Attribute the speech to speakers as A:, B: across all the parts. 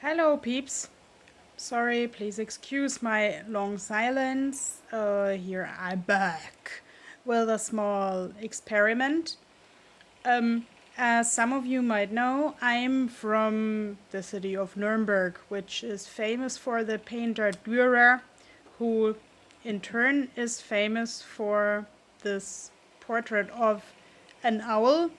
A: Hello, peeps. Sorry, please excuse my long silence. Here I'm back with a small experiment. As some of you might know, I'm from the city of Nuremberg, which is famous for the painter Dürer, who in turn is famous for this portrait of an owl.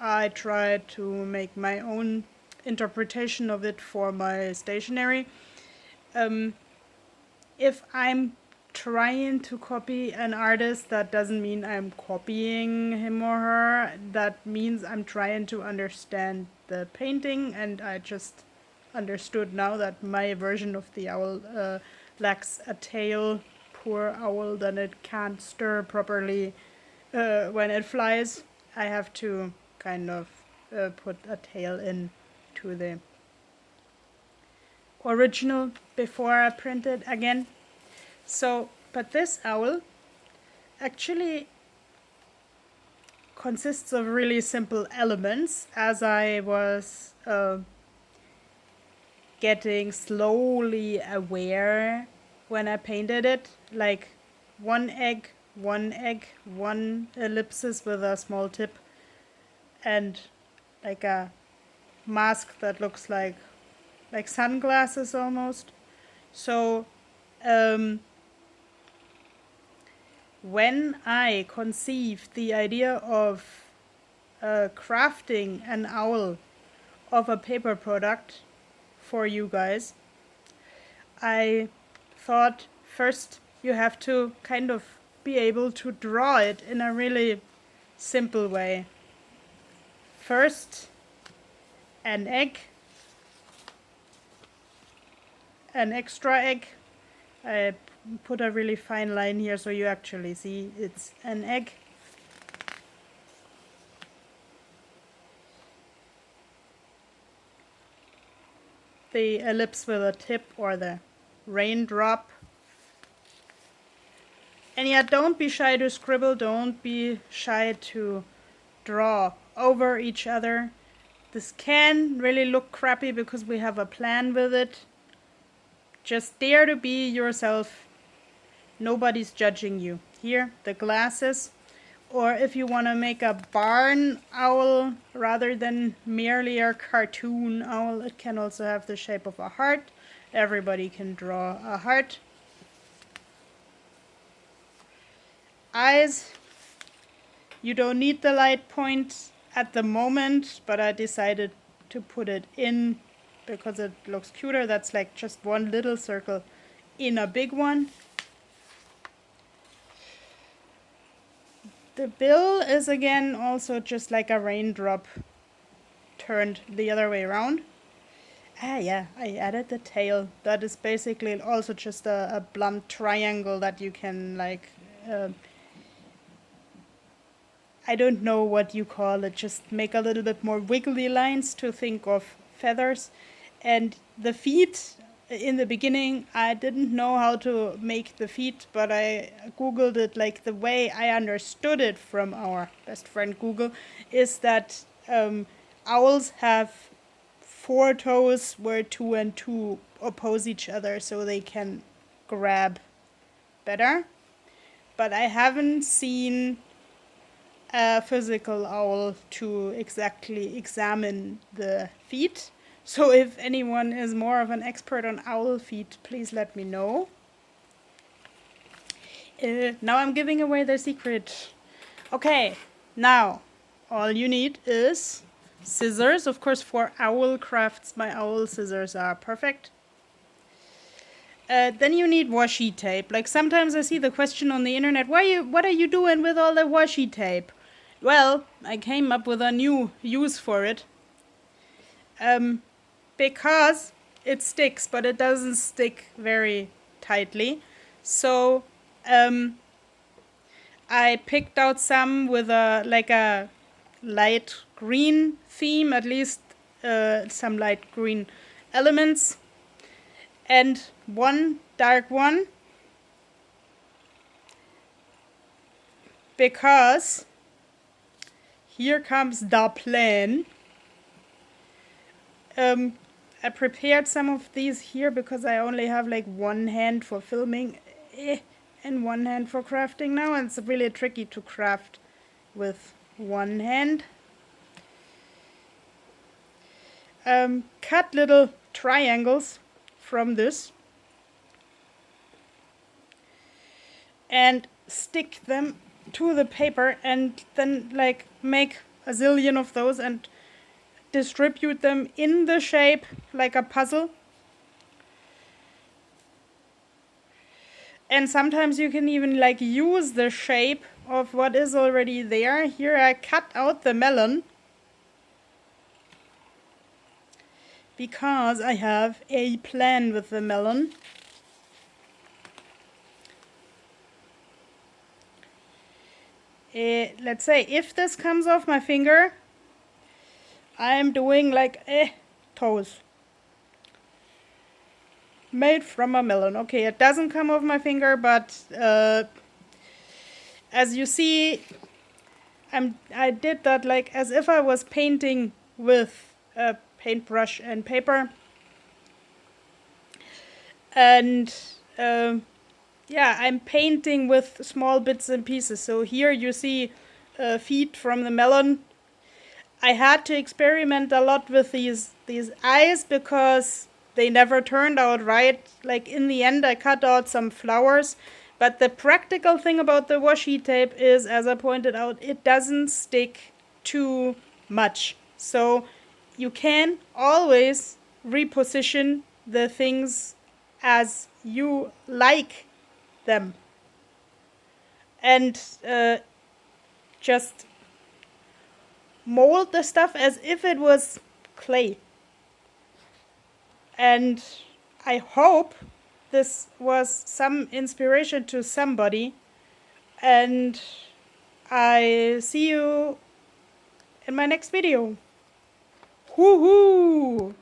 A: I tried to make my own interpretation of it for my stationery. If I'm trying to copy an artist, that doesn't mean I'm copying him or her. That means I'm trying to understand the painting, and I just understood now that my version of the owl lacks a tail. Poor owl, then it can't stir properly when it flies. I have to kind of put a tail in to the original before I print it again. So, but this owl actually consists of really simple elements, as I was getting slowly aware when I painted it, like one egg, one ellipsis with a small tip, and like a mask that looks like sunglasses almost. So when I conceived the idea of crafting an owl of a paper product for you guys, I thought first you have to kind of be able to draw it in a really simple way. First, an egg, an extra egg. I put a really fine line here so you actually see it's an egg. The ellipse with a tip, or the raindrop. And yeah, don't be shy to scribble, don't be shy to draw over each other. This can really look crappy because we have a plan with it. Just dare to be yourself. Nobody's judging you. Here, the glasses. Or if you want to make a barn owl rather than merely a cartoon owl, it can also have the shape of a heart. Everybody can draw a heart. Eyes. You don't need the light point at the moment, but I decided to put it in because it looks cuter. That's like just one little circle in a big one. The bill is again also just like a raindrop turned the other way around. Yeah, I added the tail. That is basically also just a blunt triangle that you can like, I don't know what you call it, just make a little bit more wiggly lines to think of feathers. And the feet, in the beginning, I didn't know how to make the feet, but I Googled it. Like, the way I understood it from our best friend Google is that owls have 4 toes where 2 and 2 oppose each other so they can grab better. But I haven't seen a physical owl to exactly examine the feet. So if anyone is more of an expert on owl feet, please let me know. Now I'm giving away the secret. Okay, now all you need is scissors. Of course, for owl crafts, my owl scissors are perfect. Then you need washi tape. Like, sometimes I see the question on the internet, what are you doing with all the washi tape? Well, I came up with a new use for it. Because it sticks, but it doesn't stick very tightly. So I picked out some with a light green theme, at least some light green elements, and one dark one, because here comes the plan. I prepared some of these here because I only have like one hand for filming and one hand for crafting now, and it's really tricky to craft with one hand. Cut little triangles from this and stick them to the paper, and then like make a zillion of those and distribute them in the shape like a puzzle. And sometimes you can even like use the shape of what is already there. Here I cut out the melon because I have a plan with the melon. Let's say if this comes off my finger, I'm doing like toes made from a melon. Okay, it doesn't come off my finger, but as you see, I did that like as if I was painting with a paintbrush and paper. And yeah, I'm painting with small bits and pieces. So here you see feet from the melon. I had to experiment a lot with these eyes because they never turned out right. Like in the end I cut out some flowers. But the practical thing about the washi tape is, as I pointed out, it doesn't stick too much. So you can always reposition the things as you like them. And just mold the stuff as if it was clay. And I hope this was some inspiration to somebody. And I see you in my next video. Woohoo!